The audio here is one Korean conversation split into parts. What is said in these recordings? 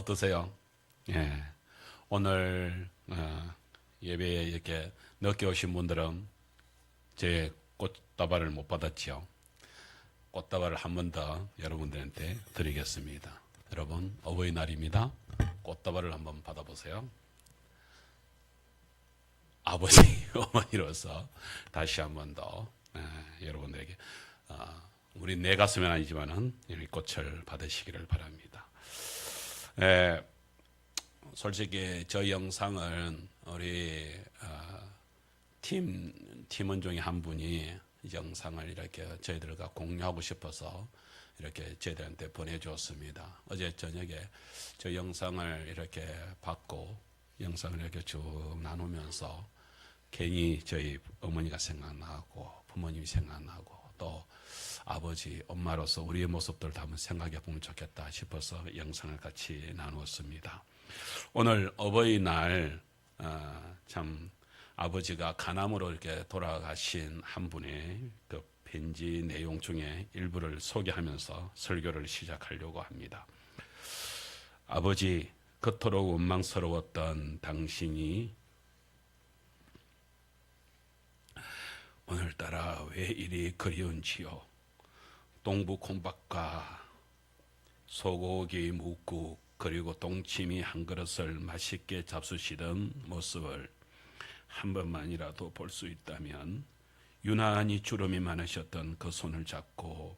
어떠세요? 예. 오늘 예배에 이렇게 늦게 오신 분들은 제 꽃다발을 못 받았지요. 꽃다발을 한 번 더 여러분들한테 드리겠습니다. 여러분, 어버이날입니다. 꽃다발을 한번 받아보세요. 아버지, 어머니로서 다시 한 번 더 여러분들에게 우리 내 가슴은 아니지만은 이 꽃을 받으시기를 바랍니다. 솔직히 저 영상을 우리 팀원 중에 한 분이 영상을 이렇게 저희들과 공유하고 싶어서 이렇게 저희들한테 보내주었습니다. 어제 저녁에 저 영상을 이렇게 받고 영상을 이렇게 쭉 나누면서 괜히 저희 어머니가 생각나고 부모님이 생각나고 또 아버지, 엄마로서 우리의 모습들을 한번 생각해 보면 좋겠다 싶어서 영상을 같이 나누었습니다. 오늘 어버이날 참 아버지가 간암으로 이렇게 돌아가신 한 분의 그 편지 내용 중에 일부를 소개하면서 설교를 시작하려고 합니다. 아버지, 그토록 원망스러웠던 당신이 오늘따라 왜 이리 그리운지요. 동부 콩밥과 소고기 묵국 그리고 동치미 한 그릇을 맛있게 잡수시던 모습을 한 번만이라도 볼 수 있다면 유난히 주름이 많으셨던 그 손을 잡고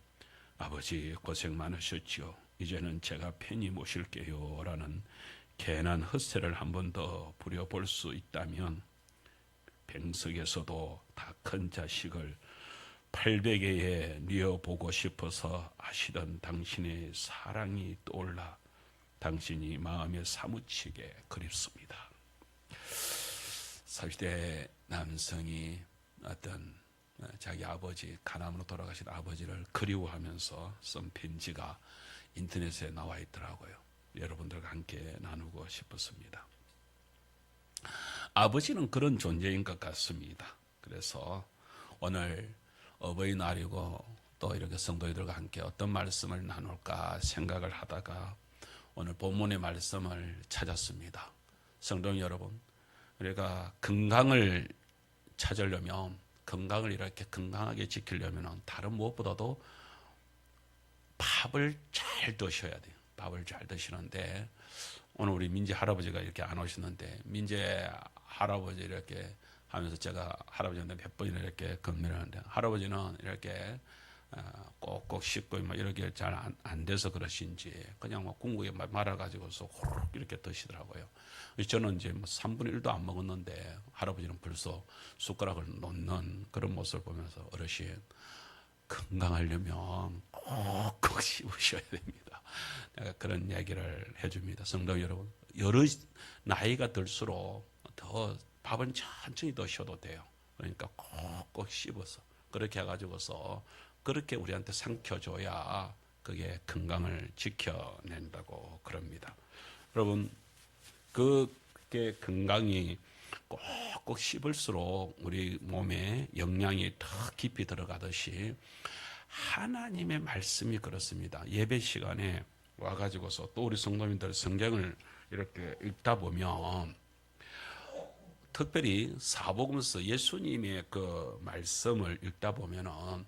아버지 고생 많으셨지요. 이제는 제가 편히 모실게요 라는 괜한 헛새를 한 번 더 부려볼 수 있다면 뱅석에서도 다 큰 자식을 800개에 뉘어보고 싶어서 하시던 당신의 사랑이 떠올라 당신이 마음에 사무치게 그립습니다. 40대 남성이 어떤 자기 아버지, 간암으로 돌아가신 아버지를 그리워하면서 쓴 편지가 인터넷에 나와 있더라고요. 여러분들과 함께 나누고 싶었습니다. 아버지는 그런 존재인 것 같습니다. 그래서 오늘 어버이날이고 또 이렇게 성도들과 함께 어떤 말씀을 나눌까 생각을 하다가 오늘 본문의 말씀을 찾았습니다. 성도 여러분, 우리가 건강을 찾으려면, 건강을 이렇게 건강하게 지키려면 다른 무엇보다도 밥을 잘 드셔야 돼요. 밥을 잘 드시는데 오늘 우리 민재 할아버지가 이렇게 안 오시는데 민재 할아버지 이렇게 하면서 제가 할아버지한테 몇 번이나 이렇게 건면을 하는데 할아버지는 이렇게 꼭꼭 씹고 막 이렇게 잘 안 돼서 그러신지 그냥 막 국물에 말아가지고서 호록 이렇게 드시더라고요. 저는 이제 뭐 3분의 1도 안 먹었는데 할아버지는 벌써 숟가락을 놓는 그런 모습을 보면서 어르신 건강하려면 꼭꼭 씹으셔야 됩니다. 내가 그런 얘기를 해줍니다. 성도 여러분, 여러 나이가 들수록 더 밥은 천천히 드셔도 돼요. 그러니까 꼭꼭 씹어서 그렇게 해가지고서 그렇게 우리한테 삼켜줘야 그게 건강을 지켜낸다고 그럽니다. 여러분, 그게 건강이 꼭꼭 씹을수록 우리 몸에 영양이 더 깊이 들어가듯이 하나님의 말씀이 그렇습니다. 예배 시간에 와가지고서 또 우리 성도님들 성경을 이렇게 읽다 보면 특별히 사복음서 예수님의 그 말씀을 읽다 보면은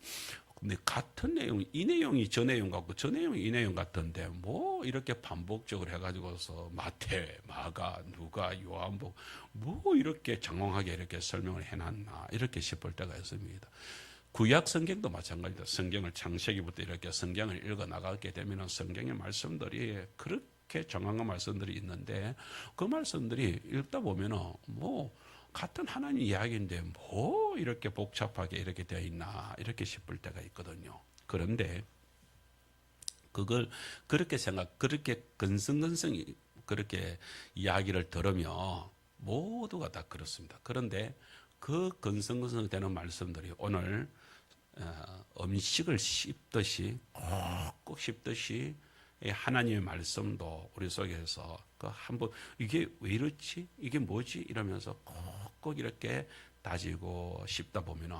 근데 같은 내용, 이 내용이 저 내용 같고 저 내용이 이 내용 같은데 뭐 이렇게 반복적으로 해가지고서 마태, 마가, 누가, 요한복 뭐 이렇게 장황하게 이렇게 설명을 해놨나 이렇게 싶을 때가 있습니다. 구약 성경도 마찬가지다. 성경을 창세기부터 이렇게 성경을 읽어 나가게 되면 성경의 말씀들이 그렇게 정확한 말씀들이 있는데 그 말씀들이 읽다 보면은 뭐 같은 하나님 이야기인데 뭐 이렇게 복잡하게 이렇게 되어 있나 이렇게 싶을 때가 있거든요. 그런데 그걸 그렇게 그렇게 근성근성 그렇게 이야기를 들으며 모두가 다 그렇습니다. 그런데 그 근성근성 되는 말씀들이 오늘 음식을 씹듯이 꼭 씹듯이 하나님의 말씀도 우리 속에서 그 한번 이게 왜 이렇지? 이게 뭐지? 이러면서 꼭꼭 이렇게 다지고 씹다 보면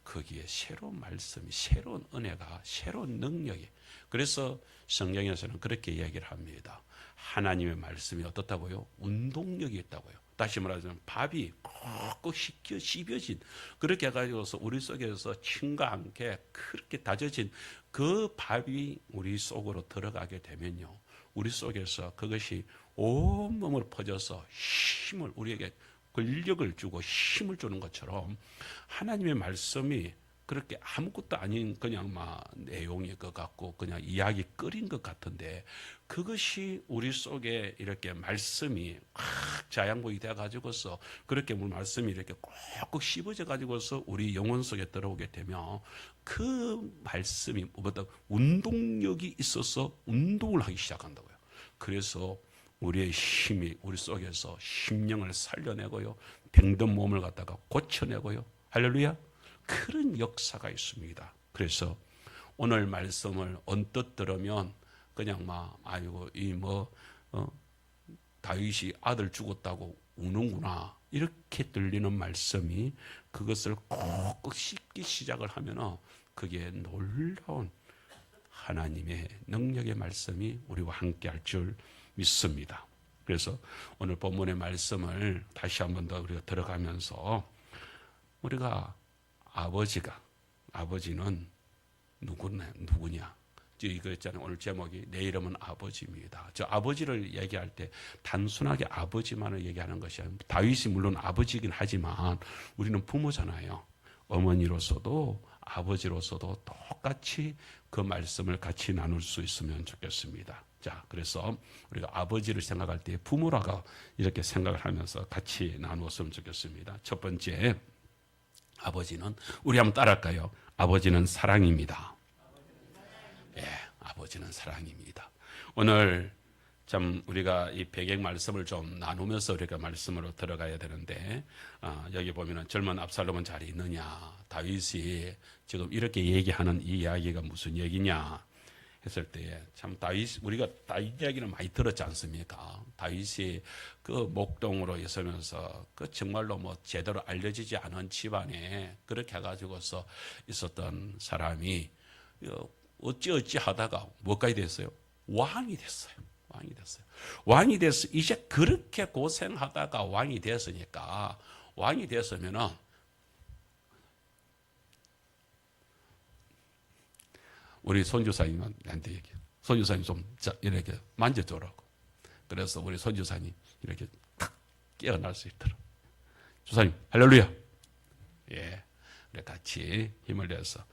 거기에 새로운 말씀이, 새로운 은혜가, 새로운 능력이. 그래서 성경에서는 그렇게 얘기를 합니다. 하나님의 말씀이 어떻다고요? 운동력이 있다고요. 다시 말하자면 밥이 꼭꼭 씹혀진 그렇게 해가지고서 우리 속에서 침과 함께 그렇게 다져진 그 밥이 우리 속으로 들어가게 되면요, 우리 속에서 그것이 온몸으로 퍼져서 힘을, 우리에게 권력을 주고 힘을 주는 것처럼 하나님의 말씀이 그렇게 아무것도 아닌 그냥 막 내용일 것 같고 그냥 이야기 끓인 것 같은데, 그것이 우리 속에 이렇게 말씀이 확 자양분이 돼 가지고서 그렇게 말씀이 이렇게 꼭꼭 씹어져 가지고서 우리 영혼 속에 들어오게 되면 그 말씀이 뭐보다 운동력이 있어서 운동을 하기 시작한다고요. 그래서 우리의 힘이 우리 속에서 심령을 살려내고요, 병든 몸을 갖다가 고쳐내고요. 할렐루야. 그런 역사가 있습니다. 그래서 오늘 말씀을 언뜻 들으면 그냥 막 아이고 다윗이 아들 죽었다고 우는구나 이렇게 들리는 말씀이, 그것을 꼭꼭 씹기 시작을 하면은 그게 놀라운 하나님의 능력의 말씀이 우리와 함께 할 줄 믿습니다. 그래서 오늘 본문의 말씀을 다시 한 번 더 우리가 들어가면서, 우리가 아버지는 누구냐? 이거 있잖아요. 오늘 제목이 내 이름은 아버지입니다. 저 아버지를 얘기할 때 단순하게 아버지만을 얘기하는 것이 아니라, 다윗이 물론 아버지이긴 하지만 우리는 부모잖아요. 어머니로서도 아버지로서도 똑같이 그 말씀을 같이 나눌 수 있으면 좋겠습니다. 자, 그래서 우리가 아버지를 생각할 때 부모라고 이렇게 생각을 하면서 같이 나누었으면 좋겠습니다. 첫 번째, 아버지는, 우리 한번 따라할까요? 아버지는 사랑입니다. 예, 아버지는 사랑입니다. 오늘 참 우리가 이 배경 말씀을 좀 나누면서 우리가 말씀으로 들어가야 되는데, 여기 보면은 젊은 압살롬은 잘 있느냐, 다윗이 지금 이렇게 얘기하는 이 이야기가 무슨 얘기냐 했을 때, 참 우리가 다윗 이야기는 많이 들었지 않습니까? 다윗이 그 목동으로 있으면서 그 정말로 뭐 제대로 알려지지 않은 집안에 그렇게 해가지고서 있었던 사람이 어찌 하다가 뭐까지 됐어요? 왕이 됐어요. 왕이 돼서 이제 그렇게 고생하다가 왕이 됐으니까, 왕이 됐으면은 우리 손주사님한테 얘기해요. 손주사님 좀 이렇게 만져주라고. 그래서 우리 손주사님 이렇게 탁 깨어날 수 있도록. 주사님, 할렐루야. 예, 우리 같이 힘을 내서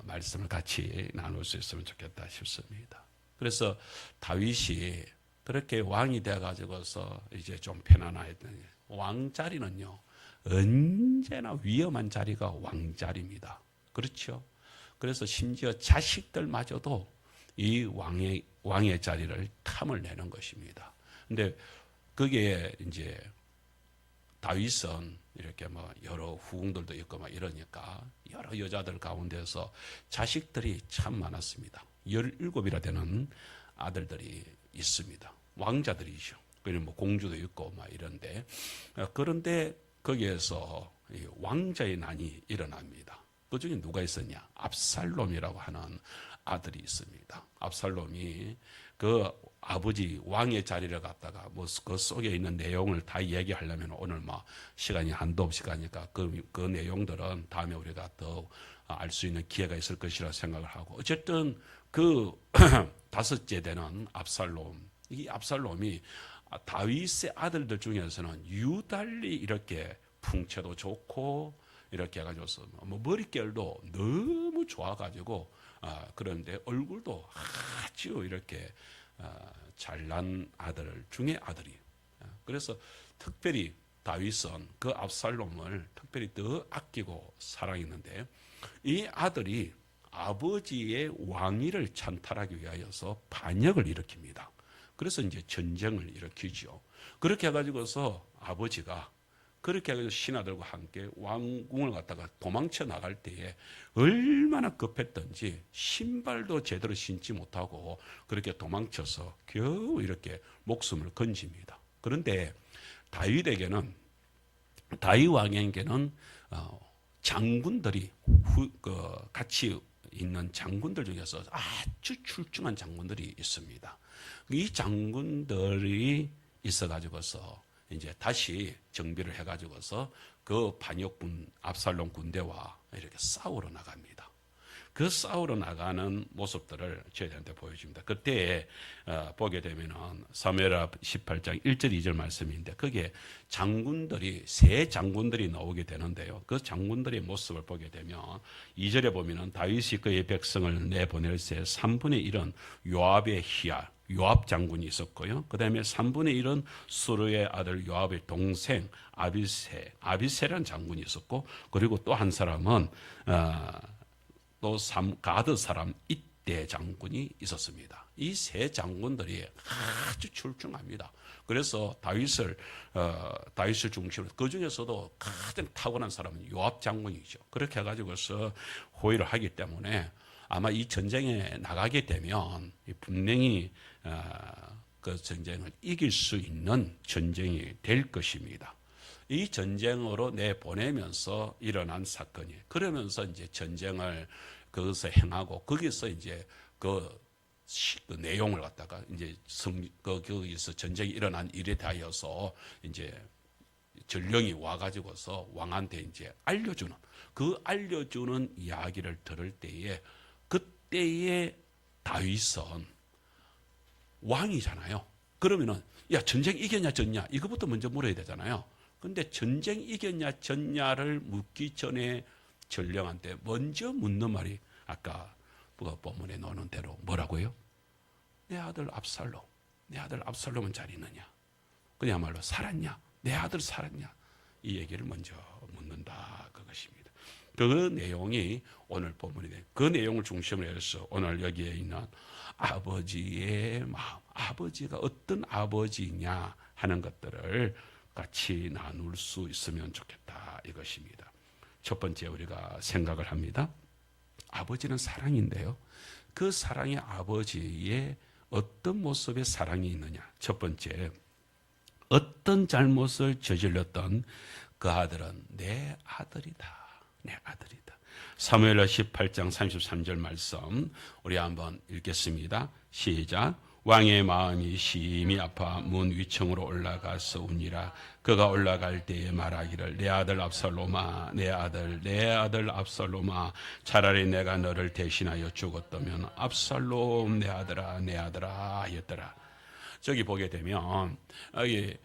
말씀을 같이 나눌 수 있으면 좋겠다 싶습니다. 그래서 다윗이 그렇게 왕이 돼가지고서 이제 좀 편안했더니, 왕 자리는요 언제나 위험한 자리가 왕 자리입니다. 그렇죠? 그래서 심지어 자식들마저도 이 왕의 자리를 탐을 내는 것입니다. 근데 그게 이제 다윗은 이렇게 뭐 여러 후궁들도 있고 막 이러니까 여러 여자들 가운데서 자식들이 참 많았습니다. 17이나 되는 아들들이 있습니다. 왕자들이죠. 그리고 뭐 공주도 있고 막 이런데, 그런데 거기에서 왕자의 난이 일어납니다. 그 중에 누가 있었냐? 압살롬이라고 하는 아들이 있습니다. 압살롬이 그 아버지 왕의 자리를 갖다가 뭐 그 속에 있는 내용을 다 얘기하려면 오늘 뭐 시간이 한도 없이 가니까 그 내용들은 다음에 우리가 더 알 수 있는 기회가 있을 것이라 생각을 하고, 어쨌든 그 다섯째 되는 압살롬, 이 압살롬이 다윗의 아들들 중에서는 유달리 이렇게 풍채도 좋고 이렇게 해가지고서 뭐 머릿결도 너무 좋아가지고, 그런데 얼굴도 아주 이렇게 잘난 아들 중에 아들이. 그래서 특별히 다윗은 그 압살롬을 특별히 더 아끼고 사랑했는데, 이 아들이 아버지의 왕위를 찬탈하기 위하여서 반역을 일으킵니다. 그래서 이제 전쟁을 일으키죠. 그렇게 해가지고서 아버지가 그렇게 해서 신하들과 함께 왕궁을 갖다가 도망쳐 나갈 때에 얼마나 급했던지 신발도 제대로 신지 못하고 그렇게 도망쳐서 겨우 이렇게 목숨을 건집니다. 그런데 다윗 왕에게는 장군들이 같이 있는 장군들 중에서 아주 출중한 장군들이 있습니다. 이 장군들이 있어가지고서 이제 다시 정비를 해가지고서 그 반역군 압살롬 군대와 이렇게 싸우러 나갑니다. 그 싸우러 나가는 모습들을 저희들한테 보여줍니다. 그때 보게 되면은 사무엘하 18장 1절 2절 말씀인데 거기에 장군들이 세 장군들이 나오게 되는데요. 그 장군들의 모습을 보게 되면 2절에 보면은 다윗이 그의 백성을 내보낼새 3분의 1은 요압의 희야 요압 장군이 있었고요. 그 다음에 3분의 1은 수르의 아들 요압의 동생 아비새라는 장군이 있었고, 그리고 또 한 사람은 또 가드 사람 이때 장군이 있었습니다. 이 세 장군들이 아주 출중합니다. 그래서 다윗을 중심으로 그 중에서도 가장 탁월한 사람은 요압 장군이죠. 그렇게 해가지고서 호위를 하기 때문에 아마 이 전쟁에 나가게 되면 분명히 그 전쟁을 이길 수 있는 전쟁이 될 것입니다. 이 전쟁으로 내보내면서 일어난 사건이 그러면서 이제 전쟁을 거기서 행하고 거기서 이제 그 내용을 갖다가 이제 거기서 전쟁이 일어난 일에 대하여서 이제 전령이 와가지고서 왕한테 이제 알려주는 이야기를 들을 때에 그때의 다윗은 왕이잖아요. 그러면은 야 전쟁 이겼냐 졌냐 이거부터 먼저 물어야 되잖아요. 근데 전쟁 이겼냐 졌냐를 묻기 전에 전령한테 먼저 묻는 말이 아까 본문에 나오는 대로 뭐라고요? 내 아들 압살롬은 잘 있느냐? 그야말로 살았냐? 내 아들 살았냐? 이 얘기를 먼저 묻는다 그것입니다. 그 내용이 오늘 본문이 돼. 그 내용을 중심으로 해서 오늘 여기에 있는 아버지의 마음, 아버지가 어떤 아버지냐 하는 것들을 같이 나눌 수 있으면 좋겠다 이것입니다. 첫 번째 우리가 생각을 합니다. 아버지는 사랑인데요. 그 사랑의 아버지의 어떤 모습의 사랑이 있느냐. 첫 번째, 어떤 잘못을 저질렀던 그 아들은 내 아들이다. 내 아들이다. 사무엘하 18장 33절 말씀 우리 한번 읽겠습니다. 시작. 왕의 마음이 심히 아파 문 위층으로 올라가서 우니라. 그가 올라갈 때에 말하기를 내 아들 압살롬아 내 아들 압살롬아 차라리 내가 너를 대신하여 죽었다면 압살롬 내 아들아 하였더라. 저기 보게 되면 여기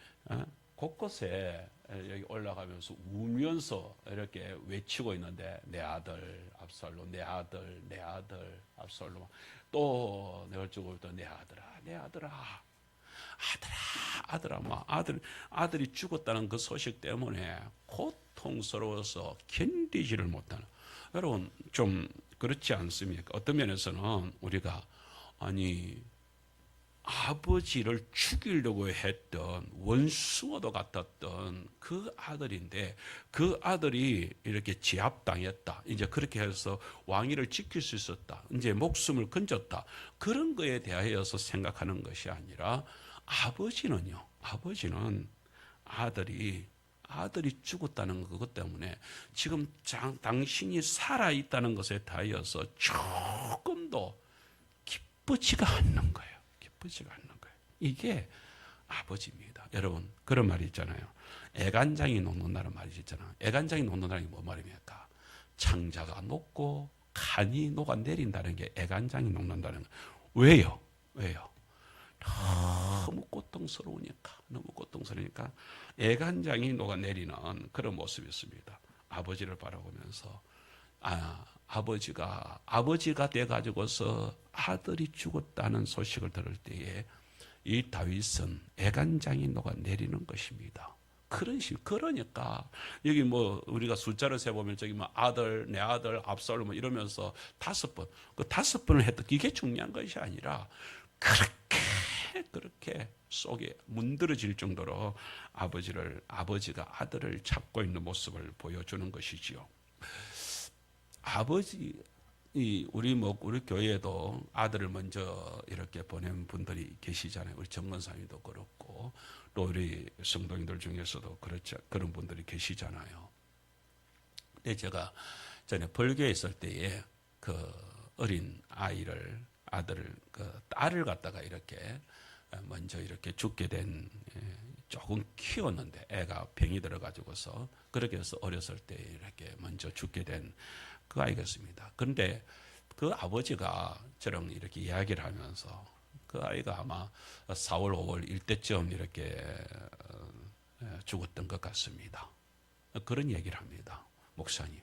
곳곳에 여기 올라가면서 우면서 이렇게 외치고 있는데 내 아들 압살롬 내 아들 압살롬 또 내가 죽을 때 내 아들아 막 아들이 죽었다는 그 소식 때문에 고통스러워서 견디지를 못하는. 여러분 좀 그렇지 않습니까? 어떤 면에서는 우리가 아버지를 죽이려고 했던 원수와도 같았던 그 아들인데 그 아들이 이렇게 제압당했다. 이제 그렇게 해서 왕위를 지킬 수 있었다. 이제 목숨을 건졌다. 그런 거에 대하여서 생각하는 것이 아니라 아버지는 아들이 죽었다는 그것 때문에 지금 당신이 살아있다는 것에 대하여서 조금 더 기쁘지가 않는 거예요. 이게 아버지입니다. 여러분 그런 말이 있잖아요. 애간장이 녹는다는 말이 있잖아요. 애간장이 녹는다는 게 뭐 말입니까? 창자가 녹고 간이 녹아내린다는 게 애간장이 녹는다는 거예요. 왜요? 너무 고통스러우니까 애간장이 녹아내리는 그런 모습이 있습니다. 아버지를 바라보면서 아버지가 돼가지고서 아들이 죽었다는 소식을 들을 때에 이 다윗은 애간장이 녹아내리는 것입니다. 그러니까 여기 뭐 우리가 숫자를 세보면 저기 뭐 내 아들 압살롬 이러면서 5번 그 5번을 했던 이게 중요한 것이 아니라 그렇게 속에 문드러질 정도로 아버지가 아들을 찾고 있는 모습을 보여주는 것이지요. 우리 교회에도 아들을 먼저 이렇게 보낸 분들이 계시잖아요. 우리 정건사님도 그렇고 또 우리 성도님들 중에서도 그런 분들이 계시잖아요. 근데 제가 전에 벌교에 있을 때에 그 어린 아들을 그 딸을 갖다가 이렇게 먼저 이렇게 죽게 된 조금 키웠는데 애가 병이 들어가지고서 그렇게 해서 어렸을 때 이렇게 먼저 죽게 된 그 아이였습니다. 그런데 그 아버지가 저랑 이렇게 이야기를 하면서 그 아이가 아마 4월, 5월 일때쯤 이렇게 죽었던 것 같습니다. 그런 얘기를 합니다. 목사님,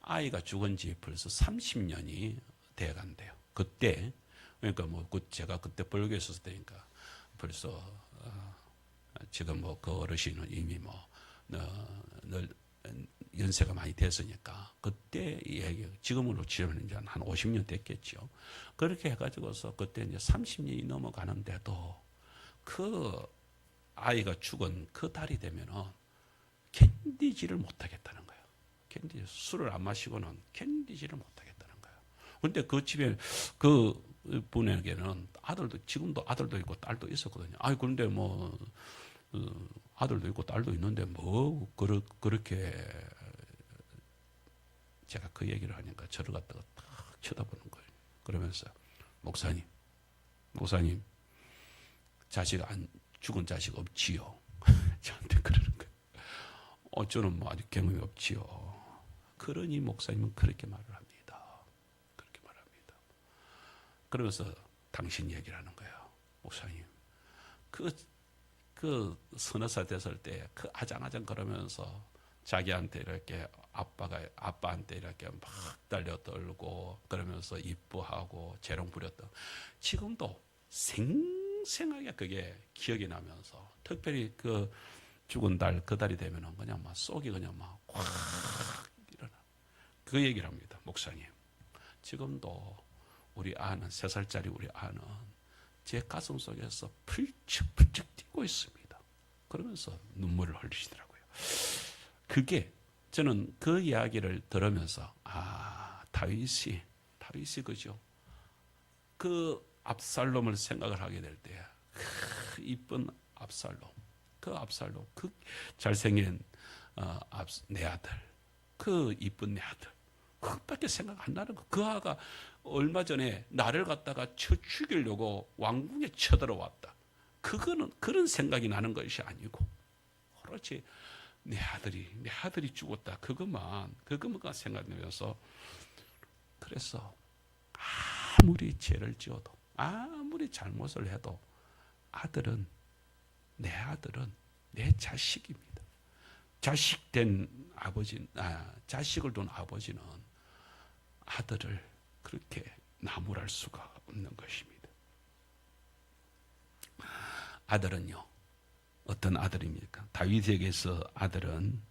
아이가 죽은 지 벌써 30년이 돼 간대요. 그때, 그러니까 뭐 제가 그때 벌교에 있었을 때니까 벌써 지금 뭐 그 어르신은 이미 뭐 늘 연세가 많이 됐으니까 그때 얘기, 지금으로 치면 이제 한 50년 됐겠죠. 그렇게 해가지고서 그때 이제 30년이 넘어가는데도 그 아이가 죽은 그 달이 되면은 견디지를 못하겠다는 거예요. 술을 안 마시고는 견디지를 못하겠다는 거예요. 근데 그 집에 그 분에게는 지금도 아들도 있고 딸도 있었거든요. 그런데 뭐 아들도 있고 딸도 있는데 뭐 그렇게 제가 그 얘기를 하니까 저를 갖다가 탁 쳐다보는 거예요. 그러면서 목사님 죽은 자식 없지요. 저한테 그러는 거예요. 저는 뭐 아직 경험이 없지요. 그러니 목사님은 그렇게 말을 합니다. 그렇게 말합니다. 그러면서 당신 얘기를 하는 거예요. 목사님, 그 서너 살 됐을 때 그 아장아장 걸으면서 자기한테 이렇게 아빠한테 이렇게 막 달려 떨고 그러면서 이뻐하고 재롱 부렸던 지금도 생생하게 그게 기억이 나면서 특별히 그 죽은 달 그 달이 되면은 그냥 막 속이 그냥 막 확 일어나. 그 얘기를 합니다. 목사님, 지금도 우리 아는 3살짜리 우리 아는 제 가슴 속에서 풀쩍풀쩍 뛰고 있습니다. 그러면서 눈물을 흘리시더라고요. 그게 저는 그 이야기를 들으면서 다윗이 그죠? 그 압살롬을 생각을 하게 될 때 이쁜 압살롬, 그 잘생긴 내 아들, 그 이쁜 내 아들, 그것밖에 생각 안 나는 거. 그 아가 얼마 전에 나를 갖다가 쳐 죽이려고 왕궁에 쳐들어왔다. 그런 생각이 나는 것이 아니고 그렇지 내 아들이 죽었다. 그것만 생각나면서 그래서 아무리 죄를 지어도 아무리 잘못을 해도 내 아들은 내 자식입니다. 자식을 둔 아버지는 아들을 그렇게 나무랄 수가 없는 것입니다. 아들은요, 어떤 아들입니까? 다윗에게서 아들은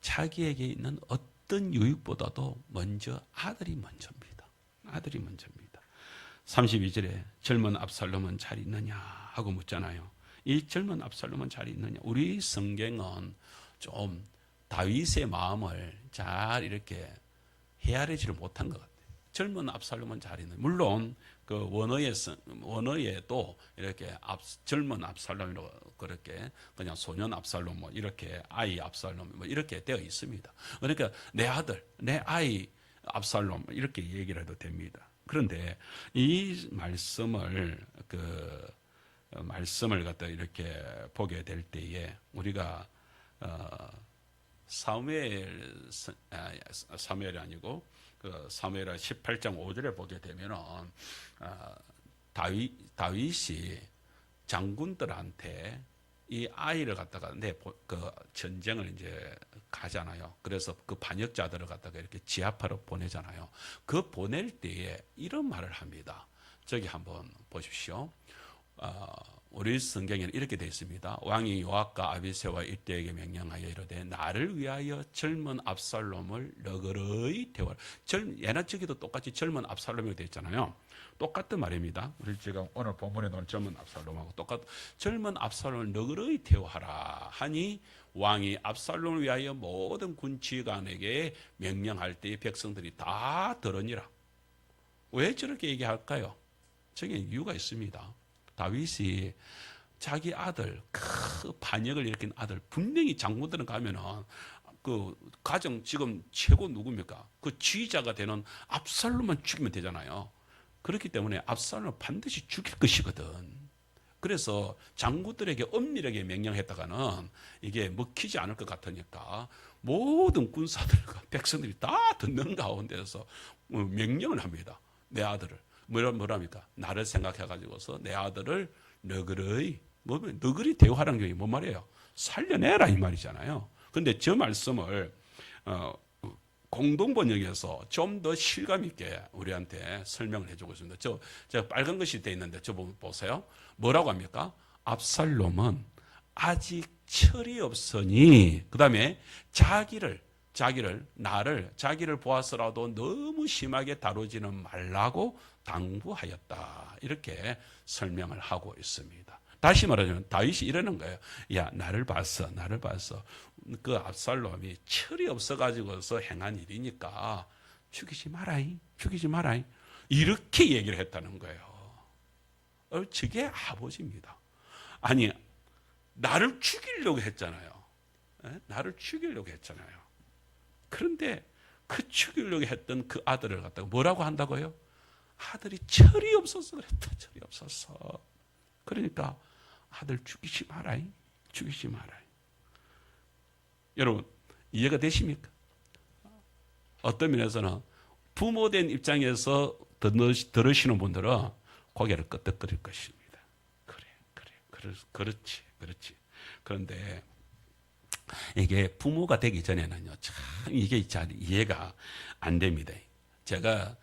자기에게 있는 어떤 유익보다도 먼저 아들이 먼저입니다. 32절에 젊은 압살롬은 잘 있느냐 하고 묻잖아요. 이 젊은 압살롬은 잘 있느냐? 우리 성경은 좀 다윗의 마음을 잘 이렇게 헤아리지를 못한 것 같아요. 젊은 압살롬은 잘 있는. 물론 그 원어에도 이렇게 젊은 압살롬이라고 그렇게 그냥 소년 압살롬 뭐 이렇게 아이 압살롬 뭐 이렇게 되어 있습니다. 그러니까 내 아들, 내 아이 압살롬 이렇게 얘기를 해도 됩니다. 그런데 이 말씀을 갖다 이렇게 보게 될 때에 우리가 사무엘이 아니고 그 사무엘하 18장 5절에 보게 되면은 다윗이 장군들한테 이 아이를 갖다가 그 전쟁을 이제 가잖아요. 그래서 그 반역자들을 갖다가 이렇게 지하파로 보내잖아요. 그 보낼 때에 이런 말을 합니다. 저기 한번 보십시오. 우리 성경에는 이렇게 되어 있습니다. 왕이 요압과 아비새와 일대에게 명령하여 이르되 나를 위하여 젊은 압살롬을 너그러이 태워라. 예나 저기도 똑같이 젊은 압살롬이 되어 있잖아요. 똑같은 말입니다. 우리 지금 오늘 본문에 나온 젊은 압살롬하고 젊은 압살롬을 너그러이 태워하라 하니 왕이 압살롬을 위하여 모든 군지관에게 명령할 때 백성들이 다 들으니라. 왜 저렇게 얘기할까요? 저게 이유가 있습니다. 다윗이 자기 아들, 그 반역을 일으킨 아들, 분명히 장군들은 가면은 그 가정 지금 최고 누굽니까? 그 지휘자가 되는 압살롬만 죽이면 되잖아요. 그렇기 때문에 압살롬을 반드시 죽일 것이거든. 그래서 장군들에게 엄밀하게 명령했다가는 이게 먹히지 않을 것 같으니까 모든 군사들과 백성들이 다 듣는 가운데서 명령을 합니다. 내 아들을 뭐랍니까? 나를 생각해 가지고서 내 아들을 너그러이 너그러이 대우하라는 게 뭔 말이에요? 살려내라 이 말이잖아요. 근데 저 말씀을 공동 번역에서 좀 더 실감 있게 우리한테 설명을 해주고 있습니다. 제가 빨간 것이 돼 있는데 저 보세요. 뭐라고 합니까? 압살롬은 아직 철이 없으니 그 다음에 자기를 보아서라도 너무 심하게 다루지는 말라고 당부하였다. 이렇게 설명을 하고 있습니다. 다시 말하자면 다윗이 이러는 거예요. 야, 나를 봤어. 그 압살롬이 철이 없어가지고서 행한 일이니까 죽이지 마라이. 이렇게 얘기를 했다는 거예요. 저게 아버지입니다. 아니, 나를 죽이려고 했잖아요. 나를 죽이려고 했잖아요. 그런데 그 죽이려고 했던 그 아들을 갖다가 뭐라고 한다고요? 아들이 철이 없어서 그랬다. 철이 없어서. 그러니까 아들 죽이지 마라이. 여러분 이해가 되십니까? 어떤 면에서는 부모된 입장에서 들으시는 분들은 고개를 끄덕거릴 것입니다. 그렇지. 그런데 이게 부모가 되기 전에는요, 참 이게 잘 이해가 안 됩니다. 제가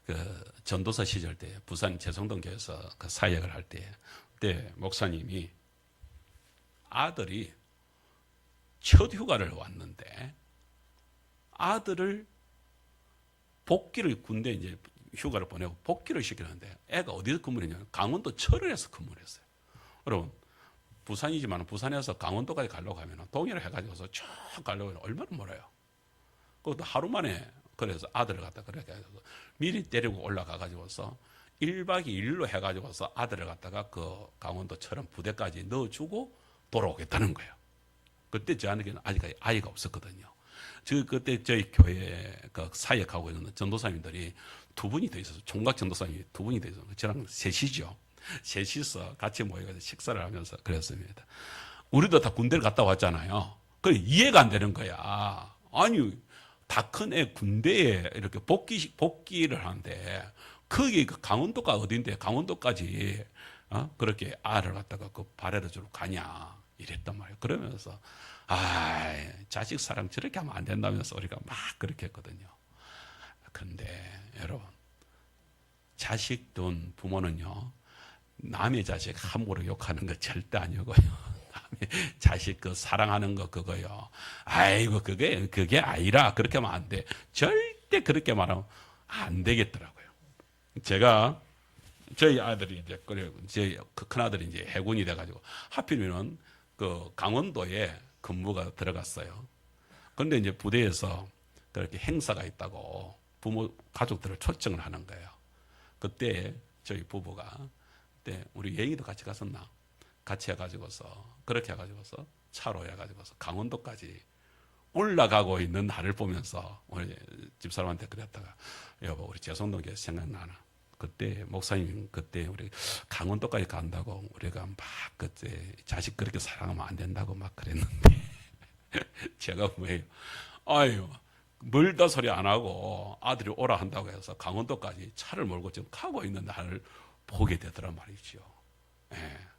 그 전도사 시절 때 부산 재성동 교회에서 그 사역을 할 때, 그때 목사님이 아들이 첫 휴가를 왔는데 아들을 복귀를 군대 이제 휴가를 보내고 복귀를 시키는데 애가 어디서 근무를 했냐면 강원도 철원에서 근무를 했어요. 여러분 부산이지만 부산에서 강원도까지 가려고 하면 동해를 해가지고서 쭉 가려고 하면 얼마나 멀어요. 그것도 하루 만에 그래서 아들을 갖다 그렇게 해서 미리 데리고 올라가가지고서 1박 2일로 해가지고서 아들을 갖다가 그 강원도처럼 부대까지 넣어주고 돌아오겠다는 거예요. 그때 저한테는 아직까지 아이가 없었거든요. 그때 저희 교회 그 사역하고 있는 전도사님들이 두 분이 더 있어서 총각 전도사님이 두 분이 더 있어서 저랑 셋이죠. 셋이서 같이 모여서 식사를 하면서 그랬습니다. 우리도 다 군대를 갔다 왔잖아요. 그 이해가 안 되는 거야. 아니 다 큰 애 군대에 이렇게 복귀를 하는데 거기 그 강원도가 어딘데 강원도까지 그렇게 알을 갖다가 그 발해를 주러 가냐 이랬단 말이에요. 그러면서 자식 사랑 저렇게 하면 안 된다면서 우리가 막 그렇게 했거든요. 그런데 여러분 자식 둔 부모는요 남의 자식 함부로 욕하는 거 절대 아니고요. 남의 자식 그 사랑하는 거 그거요. 아이고 그게 아니라 그렇게 하면 안 돼. 절대 그렇게 말하면 안 되겠더라고요. 제가 저희 아들이 이제 제 큰 아들이 이제 해군이 돼가지고 하필이면 그 강원도에 근무가 들어갔어요. 그런데 이제 부대에서 그렇게 행사가 있다고 부모 가족들을 초청을 하는 거예요. 그때 저희 부부가 그때 우리 예인이도 같이 갔었나? 같이 해가지고서 그렇게 해가지고서 차로 해가지고서 강원도까지 올라가고 있는 나를 보면서 우리 집사람한테 그랬다가 여보 우리 재성동교회 생각나나? 그때 목사님 그때 우리 강원도까지 간다고 우리가 막 그때 자식 그렇게 사랑하면 안 된다고 막 그랬는데 제가 뭐예요? 아유 멀다 소리 안 하고 아들이 오라 한다고 해서 강원도까지 차를 몰고 지금 가고 있는 나를 보게 되더란 말이죠.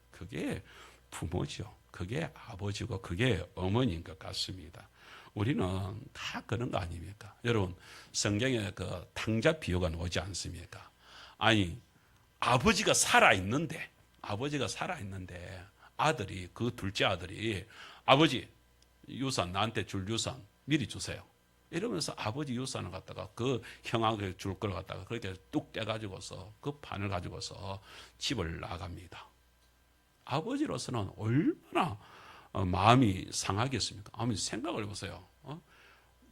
그게 부모죠. 그게 아버지고 그게 어머니인 것 같습니다. 우리는 다 그런 거 아닙니까? 여러분 성경에 그 탕자 비유가 나오지 않습니까? 아니 아버지가 살아있는데 아들이 그 둘째 아들이 아버지 유산 나한테 줄 유산 미리 주세요. 이러면서 아버지 유산을 갖다가 그 형한테 줄 걸 갖다가 그렇게 뚝 떼가지고서 그 판을 가지고서 집을 나갑니다. 아버지로서는 얼마나 마음이 상하겠습니까? 아무리 생각을 해보세요.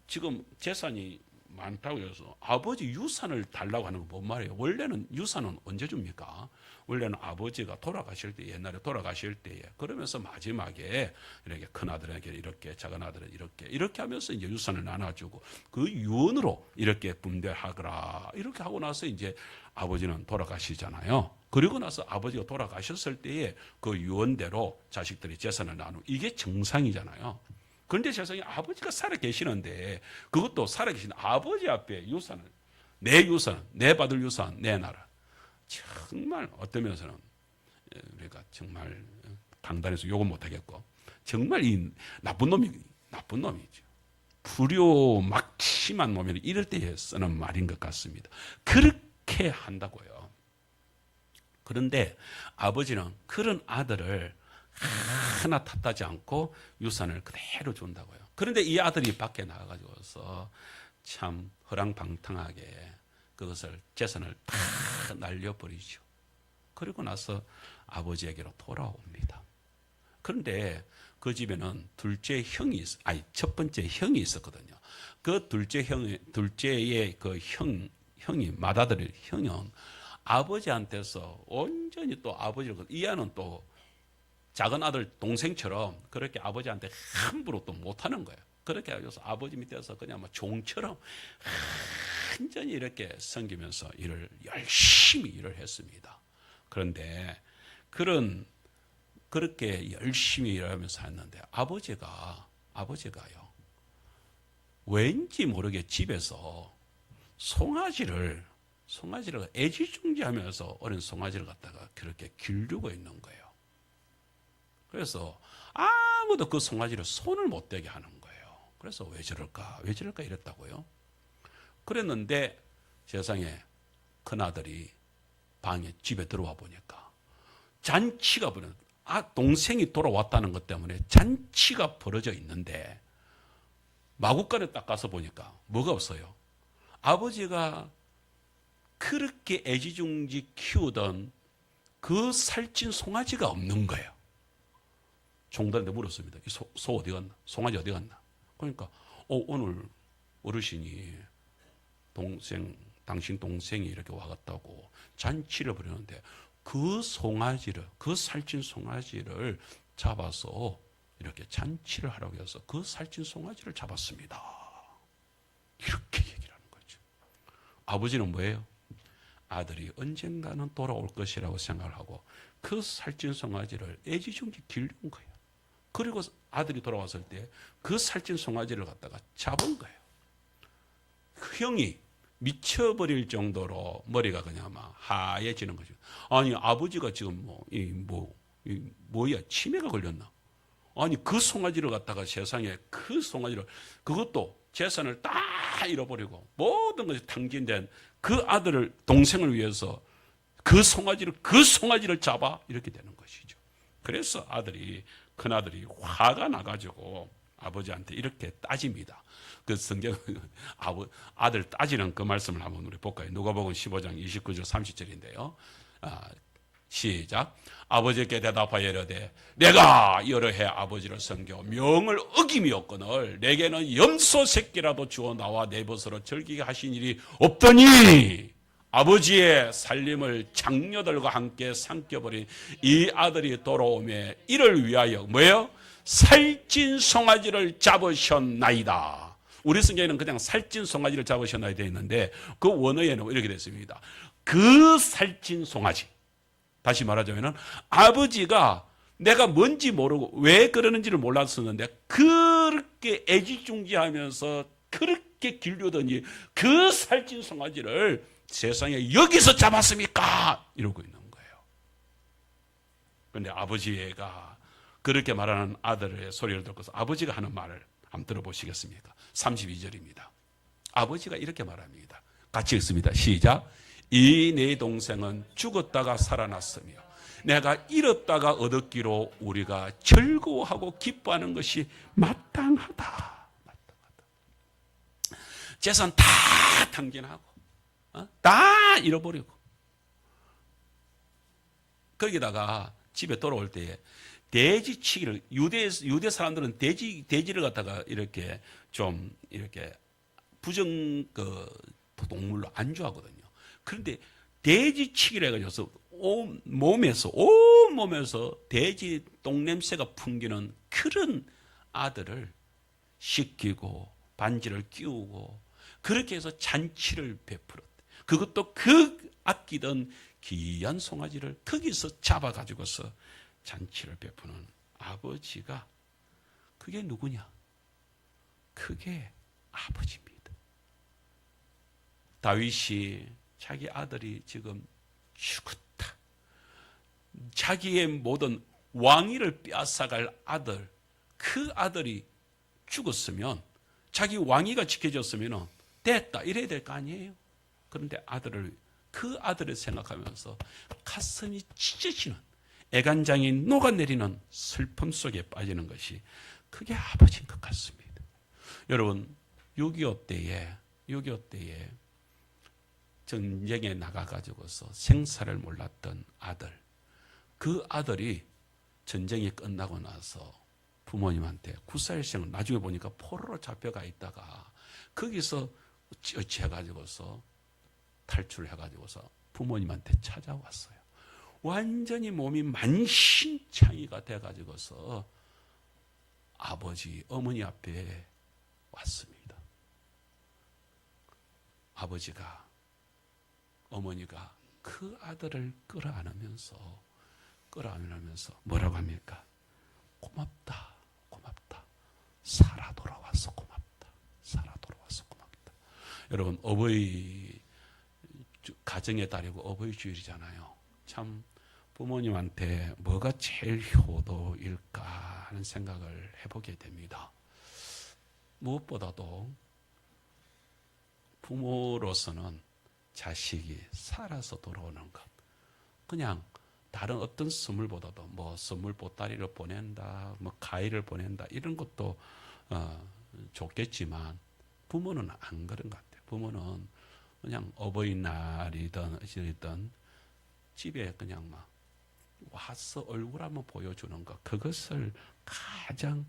지금 재산이 많다고 해서 아버지 유산을 달라고 하는 건 뭔 말이에요? 원래는 유산은 언제 줍니까? 원래는 아버지가 돌아가실 때, 옛날에 돌아가실 때에, 그러면서 마지막에 이렇게 큰 아들에게 이렇게, 작은 아들은 이렇게 하면서 이제 유산을 나눠주고 그 유언으로 이렇게 분배하거라. 이렇게 하고 나서 이제 아버지는 돌아가시잖아요. 그리고 나서 아버지가 돌아가셨을 때에 그 유언대로 자식들이 재산을 나누고 이게 정상이잖아요. 그런데 세상에 아버지가 살아 계시는데 그것도 살아 계신 아버지 앞에 유산을, 내 유산, 내 받을 유산 내놔라. 정말 어떤 면에서는 우리가 정말 강단에서 욕은 못하겠고 정말 이 나쁜 놈이죠. 불효막심한 놈이 이럴 때에 쓰는 말인 것 같습니다. 그렇게 한다고요. 그런데 아버지는 그런 아들을 하나 탓하지 않고 유산을 그대로 준다고요. 그런데 이 아들이 밖에 나가가지고서 참 허랑방탕하게 그것을 재산을 다 날려버리죠. 그리고 나서 아버지에게로 돌아옵니다. 그런데 그 집에는 첫 번째 형이 있었거든요. 그 둘째의 그 형이 맏아들 형은 아버지한테서 온전히 또 아버지를, 이 아는 또 작은 아들 동생처럼 그렇게 아버지한테 함부로 또 못하는 거예요. 그렇게 해서 아버지 밑에서 그냥 뭐 종처럼 완전히 이렇게 섬기면서 열심히 일을 했습니다. 그런데 그렇게 열심히 일하면서 했는데 아버지가요, 왠지 모르게 집에서 송아지를 애지중지하면서 어린 송아지를 갖다가 그렇게 기르고 있는 거예요. 그래서 아무도 그 송아지를 손을 못 대게 하는 거예요. 그래서 왜 저럴까 이랬다고요. 그랬는데 세상에 큰아들이 집에 들어와 보니까 잔치가 동생이 돌아왔다는 것 때문에 잔치가 벌어져 있는데 마구간에 딱 가서 보니까 뭐가 없어요. 아버지가 그렇게 애지중지 키우던 그 살찐 송아지가 없는 거예요. 종단한테 물었습니다. 이 소 어디 갔나? 송아지 어디 갔나? 그러니까 오늘 어르신이 당신 동생이 이렇게 와갔다고 잔치를 벌였는데 그 살찐 송아지를 잡아서 이렇게 잔치를 하라고 해서 그 살찐 송아지를 잡았습니다. 이렇게 얘기를 하는 거죠. 아버지는 뭐예요? 아들이 언젠가는 돌아올 것이라고 생각을 하고 그 살찐 송아지를 애지중지 기른 거예요. 그리고 아들이 돌아왔을 때 그 살찐 송아지를 갖다가 잡은 거예요. 그 형이 미쳐버릴 정도로 머리가 그냥 막 하얘지는 거죠. 아니 아버지가 지금 뭐야 치매가 걸렸나? 아니 그 송아지를 갖다가 세상에 그 송아지를 그것도 재산을 다 잃어버리고 모든 것이 탕진된 그 동생을 위해서 그 송아지를 잡아 이렇게 되는 것이죠. 그래서 큰아들이 화가 나가지고 아버지한테 이렇게 따집니다. 그 성경 아들 따지는 그 말씀을 한번 우리 볼까요? 누가복음 15장 29절 30절인데요. 시작. 아버지께 대답하여 이르되 내가 여러 해 아버지를 섬겨 명을 어김이었거늘 내게는 염소 새끼라도 주어 나와 내 벗으로 즐기게 하신 일이 없더니 아버지의 살림을 장녀들과 함께 삼켜버린 이 아들이 돌아오매 이를 위하여 뭐예요? 살찐 송아지를 잡으셨나이다. 우리 성경에는 그냥 살찐 송아지를 잡으셨나이다 되어 있는데 그 원어에는 이렇게 되어 있습니다. 그 살찐 송아지. 다시 말하자면 아버지가 내가 뭔지 모르고 왜 그러는지를 몰랐었는데 그렇게 애지중지하면서 그렇게 길르더니 그 살찐 송아지를 세상에 여기서 잡았습니까? 이러고 있는 거예요. 그런데 아버지가 그렇게 말하는 아들의 소리를 듣고서 아버지가 하는 말을 한번 들어보시겠습니까? 32절입니다. 아버지가 이렇게 말합니다. 같이 읽습니다. 시작. 이 내 동생은 죽었다가 살아났으며 내가 잃었다가 얻었기로 우리가 즐거워하고 기뻐하는 것이 마땅하다. 재산 다 탕진하고 다 잃어버리고 거기다가 집에 돌아올 때에 돼지치기를 유대 사람들은 돼지를 갖다가 이렇게 좀 이렇게 동물로 안 좋아하거든요. 그런데 돼지치기를 해가지고 온 몸에서 돼지 똥냄새가 풍기는 그런 아들을 씻기고 반지를 끼우고 그렇게 해서 잔치를 베풀었대. 그것도 그 아끼던 귀한 송아지를 거기서 잡아가지고서 잔치를 베푸는 아버지가 그게 누구냐? 그게 아버지입니다. 다윗이 자기 아들이 지금 죽었다. 자기의 모든 왕위를 빼앗아갈 아들, 그 아들이 죽었으면 자기 왕위가 지켜졌으면 됐다 이래야 될 거 아니에요. 그런데 그 아들을 생각하면서 가슴이 찢어지는 애간장이 녹아내리는 슬픔 속에 빠지는 것이 그게 아버지인 것 같습니다. 여러분 6.25 때에 전쟁에 나가가지고서 생사를 몰랐던 아들, 그 아들이 전쟁이 끝나고 나서 부모님한테 구사일생을 나중에 보니까 포로로 잡혀가 있다가 거기서 어찌해가지고서 탈출을 해가지고서 부모님한테 찾아왔어요. 완전히 몸이 만신창이가 돼가지고서 어머니 앞에 왔습니다. 어머니가 그 아들을 끌어안으면서 뭐라고 합니까? 고맙다. 살아 돌아와서 고맙다. 여러분 가정의 달이고 어버이 주일이잖아요. 참 부모님한테 뭐가 제일 효도일까 하는 생각을 해보게 됩니다. 무엇보다도 부모로서는 자식이 살아서 돌아오는 것, 그냥 다른 어떤 선물보다도 선물 보따리를 보낸다, 가위를 보낸다 이런 것도 좋겠지만 부모는 안 그런 것 같아요. 부모는 그냥 어버이날이든 어찌든 집에 그냥 와서 얼굴 한번 보여주는 것, 그것을 가장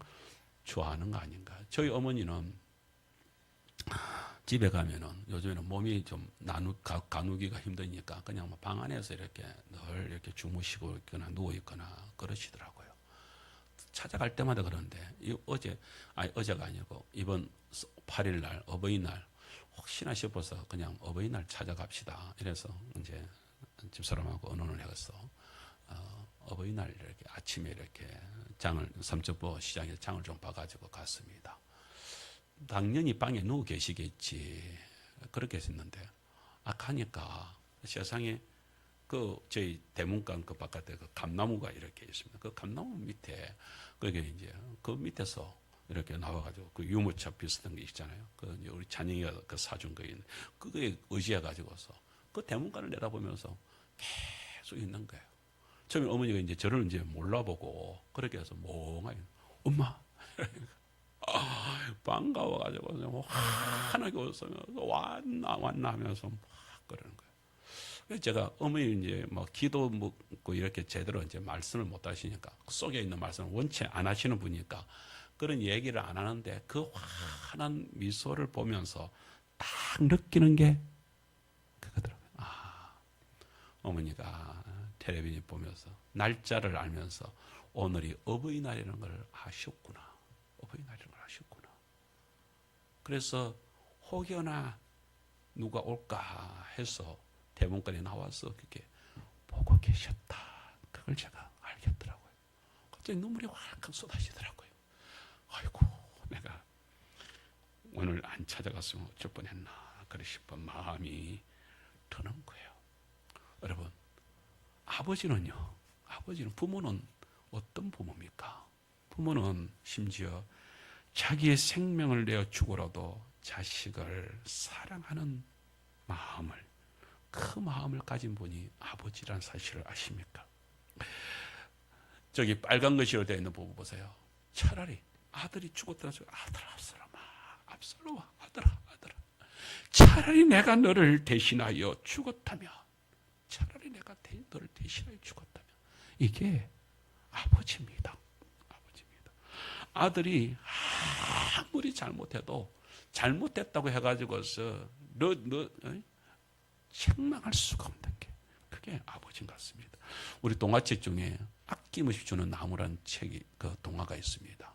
좋아하는 거 아닌가. 저희 어머니는 집에 가면은 요즘에는 몸이 좀 가누기가 힘드니까 그냥 방 안에서 이렇게 늘 이렇게 주무시고 있거나 누워 있거나 그러시더라고요. 찾아갈 때마다 그러는데 어제가 아니고 이번 8일 날 어버이날 혹시나 싶어서 그냥 어버이날 찾아갑시다. 이래서 이제 집사람하고 의논을 해서 어버이날 이렇게 아침에 이렇게 삼척보 시장에서 장을 좀 봐가지고 갔습니다. 당연히 방에 누워 계시겠지. 그렇게 했는데, 가니까 세상에 저희 대문간 그 바깥에 그 감나무가 이렇게 있습니다. 그 감나무 밑에, 그게 이제 그 밑에서 이렇게 나와가지고 그 유모차 비슷한 게 있잖아요. 우리 찬영이가 사준 거 있는, 그거에 의지해가지고서 그 대문간을 내다보면서 계속 있는 거예요. 처음에 어머니가 이제 저를 이제 몰라보고 그렇게 해서 멍하니, 엄마! 반가워가지고 환하게 웃으면서 왔나 하면서 막 그러는 거예요. 그래서 제가 어머니 이제 기도 묻고 이렇게 제대로 이제 말씀을 못 하시니까 그 속에 있는 말씀을 원체 안 하시는 분이니까 그런 얘기를 안 하는데 그 환한 미소를 보면서 딱 느끼는 게 그거더라고요. 어머니가 텔레비전 보면서 날짜를 알면서 오늘이 어버이날이라는 걸 아셨구나. 그래서 혹여나 누가 올까 해서 대문간에 나와서 그렇게 보고 계셨다. 그걸 제가 알겠더라고요. 갑자기 눈물이 활칵 쏟아지더라고요. 아이고, 내가 오늘 안 찾아갔으면 어쩔 뻔했나 그러 싶은 마음이 드는 거예요. 여러분, 부모는 어떤 부모입니까? 부모는 심지어 자기의 생명을 내어 주고라도 자식을 사랑하는 그 마음을 가진 분이 아버지라는 사실을 아십니까? 저기 빨간 글씨로 되어 있는 부분 보세요. 차라리 아들이 죽었다는 소리, 아들아. 차라리 내가 너를 대신하여 죽었다면, 이게 아버지입니다. 아들이 아무리 잘못해도 잘못됐다고 해가지고서 너 책망할 수가 없는 게 그게 아버지 같습니다. 우리 동화책 중에 아낌없이 주는 나무라는 책이 그 동화가 있습니다.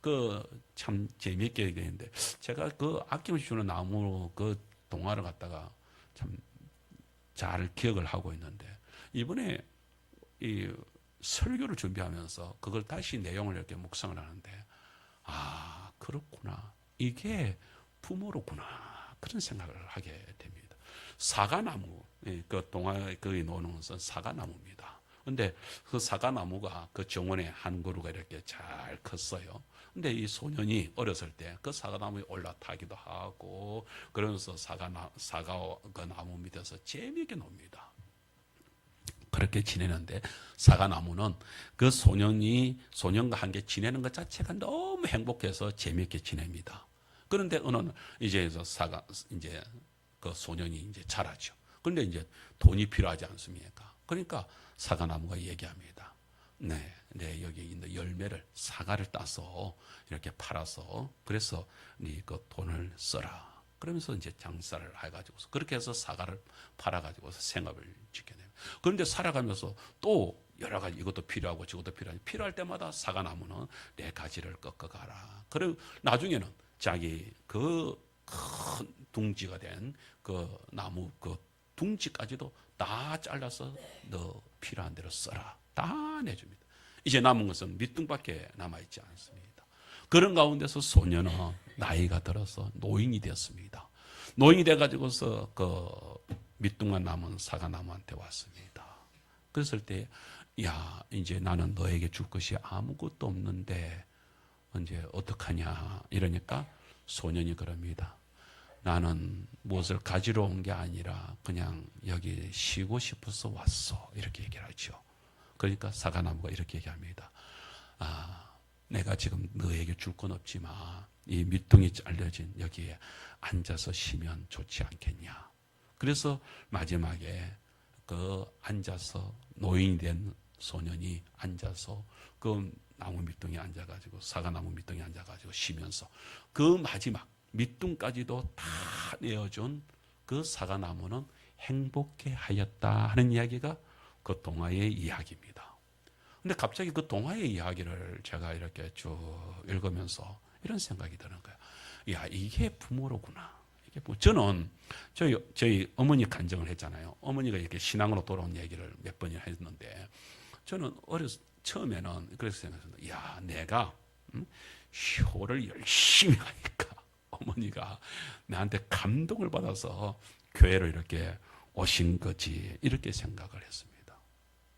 그 참 재미있게 얘기했는데 제가 그 아낌없이 주는 나무 그 동화를 갖다가 참 잘 기억을 하고 있는데 이번에 이 설교를 준비하면서 그걸 다시 내용을 이렇게 묵상을 하는데 아 그렇구나 이게 부모로구나 그런 생각을 하게 됩니다. 사과나무 그 동화에 거기 놓는 것은 사과나무입니다. 근데 그 사과나무가 그 정원에 한 그루가 이렇게 잘 컸어요. 근데 이 소년이 어렸을 때 그 사과나무에 올라타기도 하고 그러면서 사과 그 나무 밑에서 재미있게 놉니다. 그렇게 지내는데 사과나무는 그 소년과 함께 지내는 것 자체가 너무 행복해서 재미있게 지냅니다. 그런데 어느 날 이제 이제 그 소년이 이제 자라죠. 그런데 이제 돈이 필요하지 않습니까? 그러니까 사과나무가 얘기합니다. 네, 여기 있는 열매를 사과를 따서 이렇게 팔아서 그래서 네 그 돈을 써라. 그러면서 이제 장사를 해가지고서 그렇게 해서 사과를 팔아가지고서 생업을 지켜냅니다. 그런데 살아가면서 또 여러 가지 이것도 필요하고 저것도 필요하고 필요할 때마다 사과나무는 내 가지를 꺾어가라. 그리고 나중에는 자기 그 큰 둥지가 된 그 나무 그 둥지까지도 다 잘라서 너 필요한 대로 써라. 다 내줍니다. 이제 남은 것은 밑둥밖에 남아있지 않습니다. 그런 가운데서 소년은 나이가 들어서 노인이 되었습니다. 노인이 돼가지고서 그 밑둥만 남은 사과나무한테 왔습니다. 그랬을 때, 야, 이제 나는 너에게 줄 것이 아무것도 없는데, 이제 어떡하냐. 이러니까 소년이 그럽니다. 나는 무엇을 가지러 온 게 아니라 그냥 여기 쉬고 싶어서 왔어. 이렇게 얘기를 하죠. 그러니까 사과나무가 이렇게 얘기합니다. 아, 내가 지금 너에게 줄 건 없지만 이 밑둥이 잘려진 여기에 앉아서 쉬면 좋지 않겠냐. 그래서 마지막에 그 앉아서 노인이 된 소년이 앉아서 그 나무 밑둥에 앉아가지고 사과나무 밑둥에 앉아가지고 쉬면서 그 마지막 밑둥까지도 다 내어준 그 사과나무는 행복해 하였다 하는 이야기가 그 동화의 이야기입니다. 근데 갑자기 그 동화의 이야기를 제가 이렇게 쭉 읽으면서 이런 생각이 드는 거예요. 야, 이게 부모로구나. 이게 저는 저희 어머니 간증을 했잖아요. 어머니가 이렇게 신앙으로 돌아온 얘기를 몇 번이나 했는데 저는 처음에는 그래서 생각했습니다. 야, 내가 효를 열심히 하니까 어머니가 나한테 감동을 받아서 교회로 이렇게 오신 거지 이렇게 생각을 했습니다.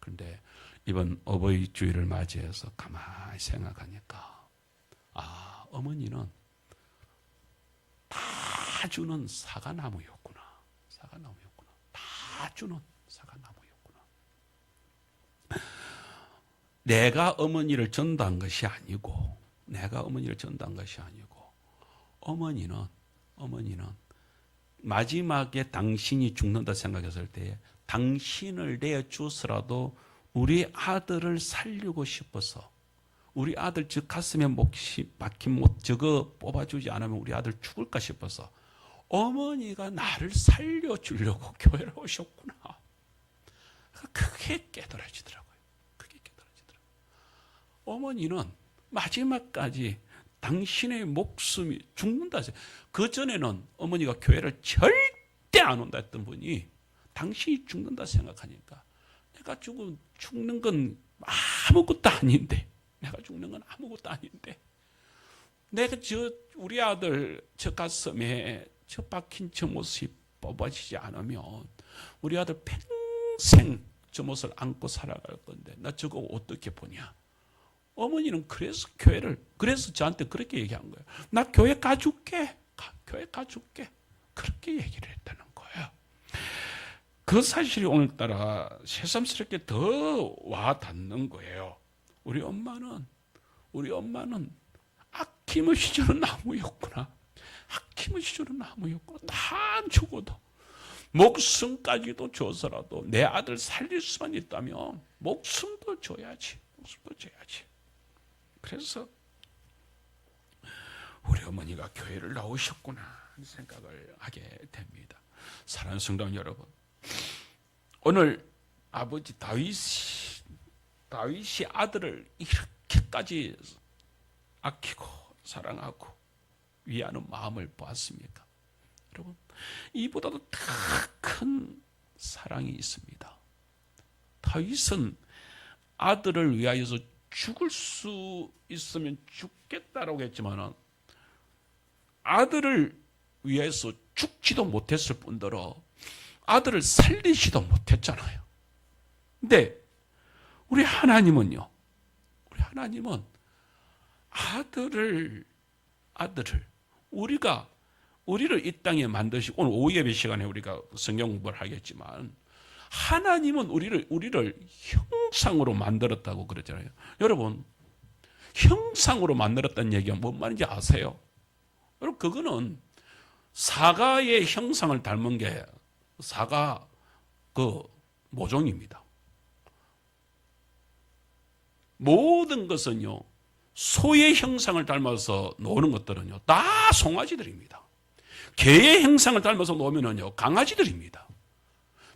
그런데 이번 어버이 주일을 맞이해서 가만히 생각하니까 아, 어머니는 다 주는 사과나무였구나. 사과나무였구나. 다 주는 사과나무였구나. 내가 어머니를 전도한 것이 아니고 어머니는 마지막에 당신이 죽는다 생각했을 때에 당신을 내주서라도 우리 아들을 살리고 싶어서 우리 아들 저 가슴에 몫이 박힌 못 저거 뽑아주지 않으면 우리 아들 죽을까 싶어서 어머니가 나를 살려주려고 교회를 오셨구나. 그게 깨달아지더라고요. 어머니는 마지막까지 당신의 목숨이 죽는다. 그 전에는 어머니가 교회를 절대 안 온다 했던 분이 당신이 죽는다 생각하니까 내가 죽는 건 아무것도 아닌데 내가 우리 아들 저 가슴에 저 박힌 저 모습이 뽑아지지 않으면 우리 아들 평생 저 모습을 안고 살아갈 건데 나 저거 어떻게 보냐. 어머니는 그래서 저한테 그렇게 얘기한 거예요. 나 교회 가줄게. 그렇게 얘기를 했다는 거예요. 그 사실이 오늘따라 새삼스럽게 더 와 닿는 거예요. 우리 엄마는 아낌없이 주는 나무였구나. 다 죽어도 목숨까지도 줘서라도 내 아들 살릴 수만 있다면 목숨도 줘야지. 그래서 우리 어머니가 교회를 나오셨구나 하는 생각을 하게 됩니다. 사랑하는 성도 여러분, 오늘 아버지 다윗이 아들을 이렇게까지 아끼고 사랑하고 위하는 마음을 보았습니까? 여러분, 이보다도 더 큰 사랑이 있습니다. 다윗은 아들을 위하여서 죽을 수 있으면 죽겠다라고 했지만 아들을 위해서 죽지도 못했을 뿐더러 아들을 살리지도 못했잖아요. 근데 우리 하나님은 우리를 이 땅에 만드시고, 오늘 오후 예배 시간에 우리가 성경 공부를 하겠지만 하나님은 우리를 형상으로 만들었다고 그러잖아요. 여러분, 형상으로 만들었다는 얘기가 뭔 말인지 아세요? 여러분, 그거는 사과의 형상을 닮은 게 사과 그 모종입니다. 모든 것은요, 소의 형상을 닮아서 노는 것들은요, 다 송아지들입니다. 개의 형상을 닮아서 노면은요, 강아지들입니다.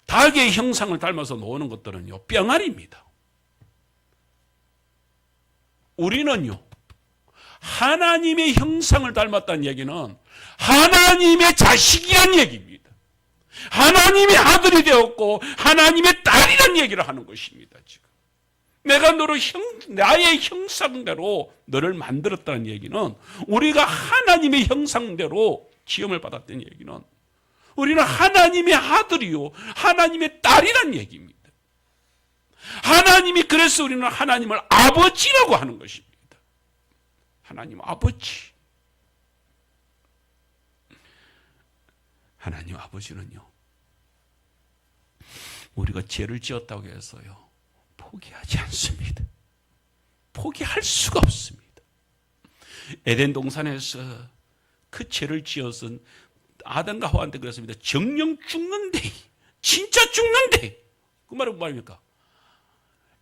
닭의 형상을 닮아서 노는 것들은요, 뿅아리입니다. 우리는요, 하나님의 형상을 닮았다는 얘기는 하나님의 자식이란 얘기입니다. 하나님의 아들이 되었고 하나님의 딸이란 얘기를 하는 것입니다. 지금 내가 나의 형상대로 너를 만들었다는 얘기는, 우리가 하나님의 형상대로 지음을 받았다는 얘기는 우리는 하나님의 아들이요 하나님의 딸이란 얘기입니다. 하나님이, 그래서 우리는 하나님을 아버지라고 하는 것입니다. 하나님 아버지. 하나님 아버지는요, 우리가 죄를 지었다고 해서요 포기하지 않습니다. 포기할 수가 없습니다. 에덴 동산에서 그 죄를 지었은 아담과 하와한테 그랬습니다. 정령 죽는데, 진짜 죽는데. 그 말은 무슨 말입니까?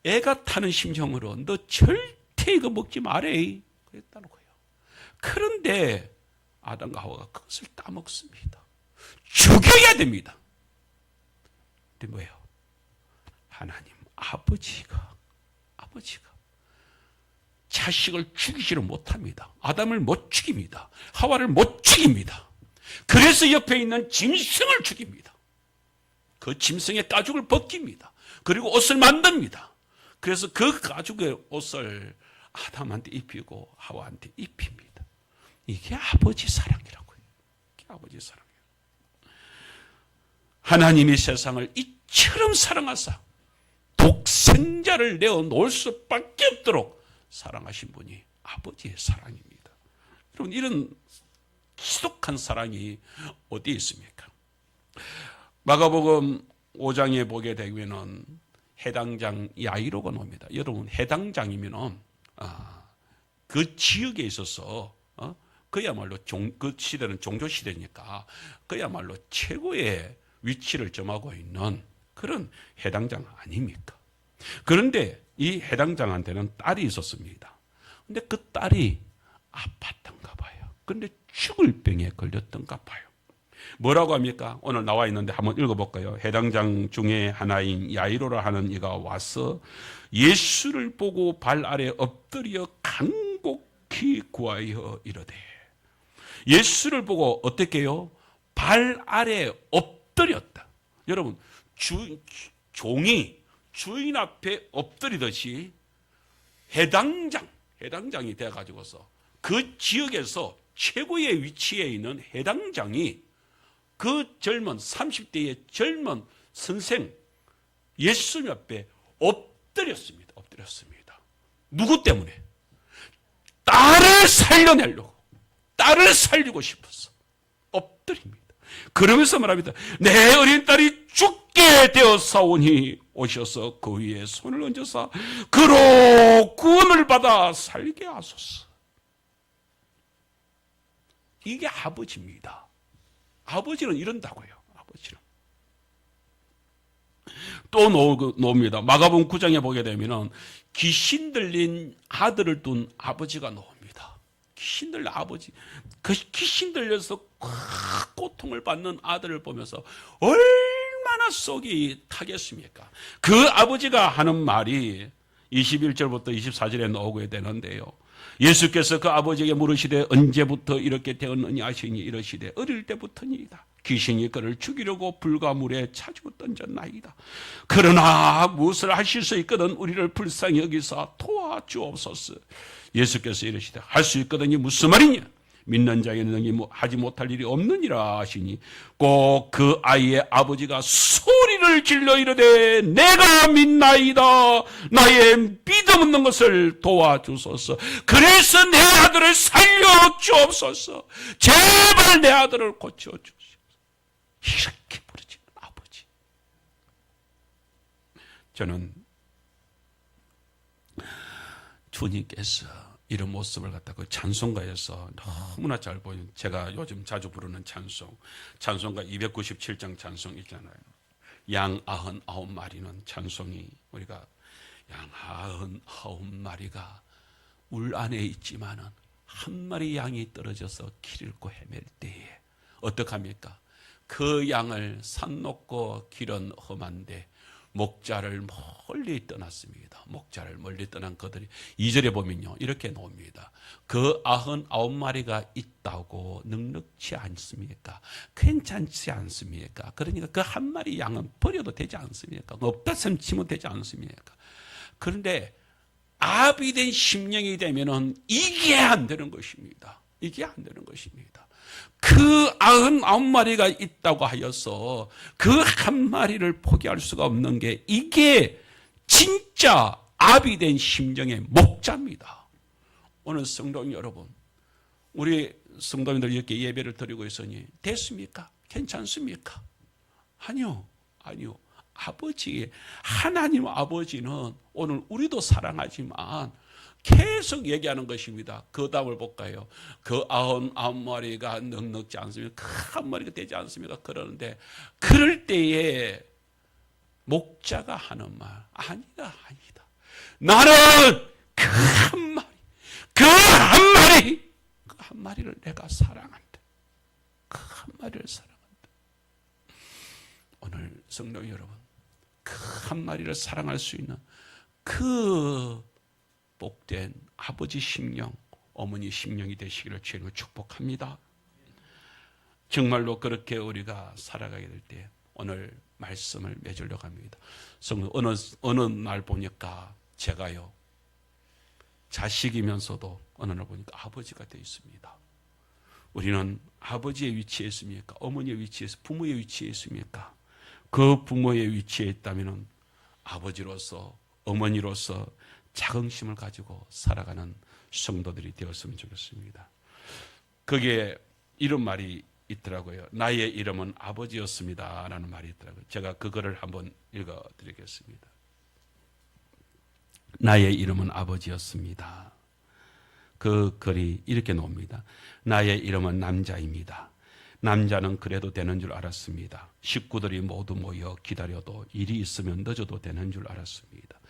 애가 타는 심정으로 너 절대 이거 먹지 말해 그랬다는 거예요. 그런데 아담과 하와가 그것을 따먹습니다. 죽여야 됩니다. 근데 뭐예요? 하나님 아버지가 자식을 죽이지를 못합니다. 아담을 못 죽입니다. 하와를 못 죽입니다. 그래서 옆에 있는 짐승을 죽입니다. 그 짐승의 가죽을 벗깁니다. 그리고 옷을 만듭니다. 그래서 그 가죽의 옷을 아담한테 입히고 하와한테 입힙니다. 이게 아버지 사랑이라고요. 이게 아버지 사랑이에요. 하나님이 세상을 이처럼 사랑하사 독생자를 내어놓을 수밖에 없도록 사랑하신 분이 아버지의 사랑입니다. 여러분, 이런 지독한 사랑이 어디에 있습니까? 마가복음 5장에 보게 되면은 해당장 야이로가 나옵니다. 여러분, 해당장이면은 그 지역에 있어서 그야말로 그 시대는 종교 시대니까 그야말로 최고의 위치를 점하고 있는 그런 해당장 아닙니까? 그런데 이 해당장한테는 딸이 있었습니다. 근데 그 딸이 아팠던가 봐요. 그런데 죽을 병에 걸렸던가 봐요. 뭐라고 합니까? 오늘 나와 있는데 한번 읽어볼까요? 해당장 중에 하나인 야이로라 하는 이가 와서 예수를 보고 발 아래 엎드려 간곡히 구하여 이르되, 예수를 보고 어떻게 해요? 발 아래 엎드렸다. 여러분, 종이 주인 앞에 엎드리듯이 해당장이 돼가지고서 그 지역에서 최고의 위치에 있는 해당장이 그 젊은 30대의 젊은 선생 예수님 앞에 엎드렸습니다. 누구 때문에? 딸을 살려내려고, 딸을 살리고 싶어서 엎드립니다. 그러면서 말합니다. 내 어린 딸이 죽게 되었사오니 오셔서 그 위에 손을 얹어서 그로 구원을 받아 살게 하소서. 이게 아버지입니다. 아버지는 이런다고요. 아버지는 또 놓습니다. 마가복음 9장에 보게 되면 귀신 들린 아들을 둔 아버지가 나옵니다. 귀신 들려 아버지, 그 귀신 들려서 고통을 받는 아들을 보면서 얼마나 속이 타겠습니까? 그 아버지가 하는 말이 21절부터 24절에 나오게 되는데요. 예수께서 그 아버지에게 물으시되 언제부터 이렇게 되었느냐 하시니 이러시되 어릴 때부터니이다. 귀신이 그를 죽이려고 불과 물에 차주고 던졌나이다. 그러나 무엇을 하실 수 있거든 우리를 불쌍히 여기사 도와주옵소서. 예수께서 이러시되 할 수 있거든이 무슨 말이냐? 믿는 자에는 능히 하지 못할 일이 없느니라 하시니 꼭 그 아이의 아버지가 소리를 질러 이르되 내가 믿나이다. 나의 믿음 없는 것을 도와주소서. 그래서 내 아들을 살려 주옵소서. 제발 내 아들을 고쳐 주소서. 이렇게 부르짖는 아버지. 저는 주님께서 이런 모습을 갖다 그 찬송가에서 너무나 잘 보이는, 제가 요즘 자주 부르는 찬송가 297장 찬송 있잖아요. 양 99마리는 찬송이, 우리가 양 99마리가 울 안에 있지만은 한 마리 양이 떨어져서 길 잃고 헤맬 때에 어떡합니까? 그 양을 산 높고 길은 험한데 목자를 멀리 떠났습니다. 목자를 멀리 떠난 그들이 2절에 보면요 이렇게 나옵니다. 그 99마리가 있다고 넉넉지 않습니까? 괜찮지 않습니까? 그러니까 그 한 마리 양은 버려도 되지 않습니까? 없다 셈치면 되지 않습니까? 그런데 아비 된 심령이 되면은 이게 안 되는 것입니다. 이게 안 되는 것입니다. 그 99마리가 있다고 하여서 그 한 마리를 포기할 수가 없는 게 이게 진짜 아비 된 심정의 목자입니다. 오늘 성도 여러분, 우리 성도님들 이렇게 예배를 드리고 있으니 됐습니까? 괜찮습니까? 아니요. 아버지, 하나님 아버지는 오늘 우리도 사랑하지만 계속 얘기하는 것입니다. 그 답을 볼까요? 그 99마리가 넉넉지 않습니까? 그 한 마리가 되지 않습니까? 그러는데 그럴 때에 목자가 하는 말, 아니다. 나는 그 한 마리를 내가 사랑한다. 그 한 마리를 사랑한다. 오늘 성도 여러분, 그 한 마리를 사랑할 수 있는 그 복된 아버지 심령, 어머니 심령이 되시기를 주님을 축복합니다. 정말로 그렇게 우리가 살아가게 될 때 오늘 말씀을 맺으려고 합니다. 어느 날 보니까 제가요 자식이면서도 어느 날 보니까 아버지가 되어 있습니다. 우리는 아버지의 위치에 있습니까? 어머니의 위치에서 부모의 위치에 있습니까? 그 부모의 위치에 있다면 아버지로서 어머니로서 자긍심을 가지고 살아가는 성도들이 되었으면 좋겠습니다. 거기에 이런 말이 있더라고요. 나의 이름은 아버지였습니다 라는 말이 있더라고요. 제가 그거를 한번 읽어드리겠습니다. 나의 이름은 아버지였습니다. 그 글이 이렇게 나옵니다. 나의 이름은 남자입니다. 남자는 그래도 되는 줄 알았습니다. 식구들이 모두 모여 기다려도 일이 있으면 늦어도 되는 줄 알았습니다.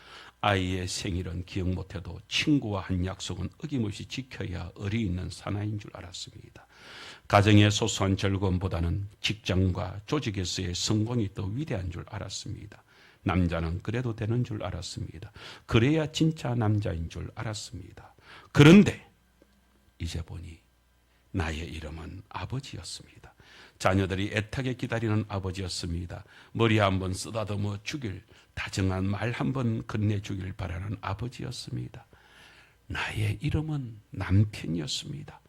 아이의 생일은 기억 못해도 친구와 한 약속은 어김없이 지켜야 의리 있는 사나이인 줄 알았습니다. 가정의 소소한 즐거움보다는 직장과 조직에서의 성공이 더 위대한 줄 알았습니다. 남자는 그래도 되는 줄 알았습니다. 그래야 진짜 남자인 줄 알았습니다. 그런데 이제 보니 나의 이름은 아버지였습니다. 자녀들이 애타게 기다리는 아버지였습니다. 머리 한번 쓰다듬어 주길, 다정한 말 한번 건네주길 바라는 아버지였습니다. 나의 이름은 남편이었습니다.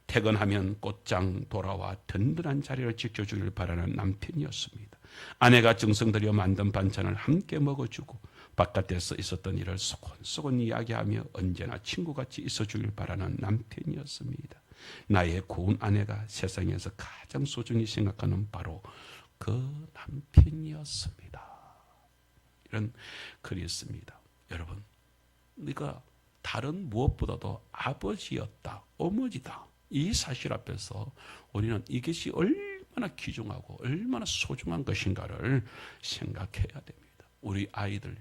퇴근하면 곧장 돌아와 든든한 자리를 지켜주길 바라는 남편이었습니다. 아내가 정성 들여 만든 반찬을 함께 먹어주고 바깥에서 있었던 일을 소곤소곤 이야기하며 언제나 친구같이 있어주길 바라는 남편이었습니다. 나의 고운 아내가 세상에서 가장 소중히 생각하는 바로 그 남편이었습니다. 이런 글이 있습니다. 여러분, 네가 다른 무엇보다도 아버지였다, 어머니다. 이 사실 앞에서 우리는 이것이 얼마나 귀중하고 얼마나 소중한 것인가를 생각해야 됩니다. 우리 아이들,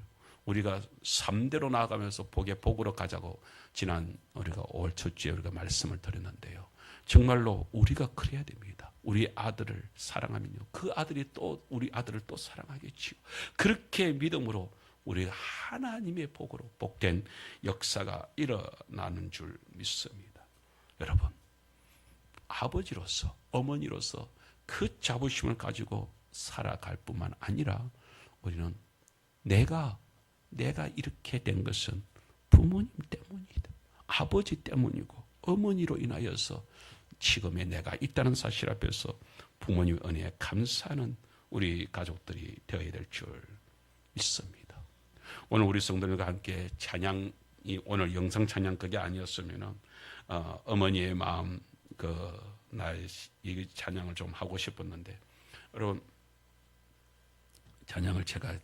우리가 3대로 나아가면서 복의 복으로 가자고 지난 우리가 5월 첫 주에 우리가 말씀을 드렸는데요. 정말로 우리가 그래야 됩니다. 우리 아들을 사랑하면요, 그 아들이 또 우리 아들을 또 사랑하겠지요. 그렇게 믿음으로 우리 하나님의 복으로 복된 역사가 일어나는 줄 믿습니다. 여러분, 아버지로서 어머니로서 그 자부심을 가지고 살아갈 뿐만 아니라 우리는 내가 이렇게 된 것은 부모님 때문이다. 아버지 때문이고 어머니로 인하여서 지금의 내가 있다는 사실 앞에서 부모님 은혜에 감사하는 우리 가족들이 되어야 될 줄 믿습니다. 오늘 우리 성도들과 함께 찬양이 오늘 영상 찬양 그게 아니었으면은 어머니의 마음 이 찬양을 좀 하고 싶었는데, 여러분 찬양을 제가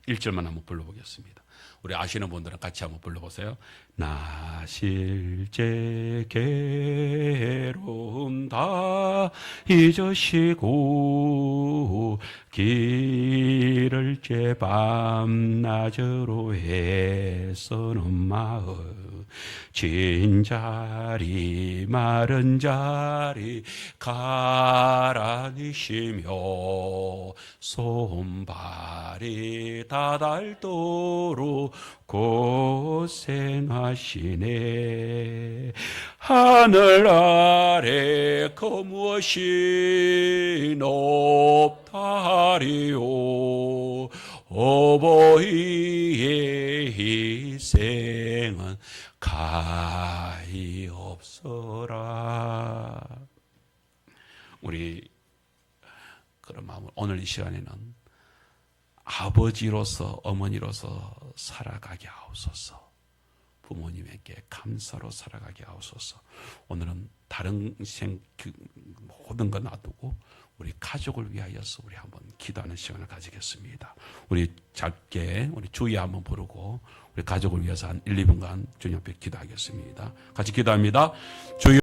1절만 한번 불러보겠습니다. 우리 아시는 분들은 같이 한번 불러보세요. 나 실제 괴로움 다 잊으시고 길을 제 밤낮으로 애쓰는 마음, 진 자리 마른 자리 가라니시며 손발이 다닳도록 고생하시네. 하늘 아래 그 무엇이 높다리요. 어버이의 희생은 가히 없어라. 우리 그런 마음을 오늘 이 시간에는 아버지로서 어머니로서 살아가게 하옵소서. 부모님에게 감사로 살아가게 하옵소서. 오늘은 다른 모든 거 놔두고 우리 가족을 위하여서 우리 한번 기도하는 시간을 가지겠습니다. 우리 짧게 우리 주여 한번 부르고 우리 가족을 위해서 한 1, 2분간 주님 앞에 기도하겠습니다. 같이 기도합니다. 주여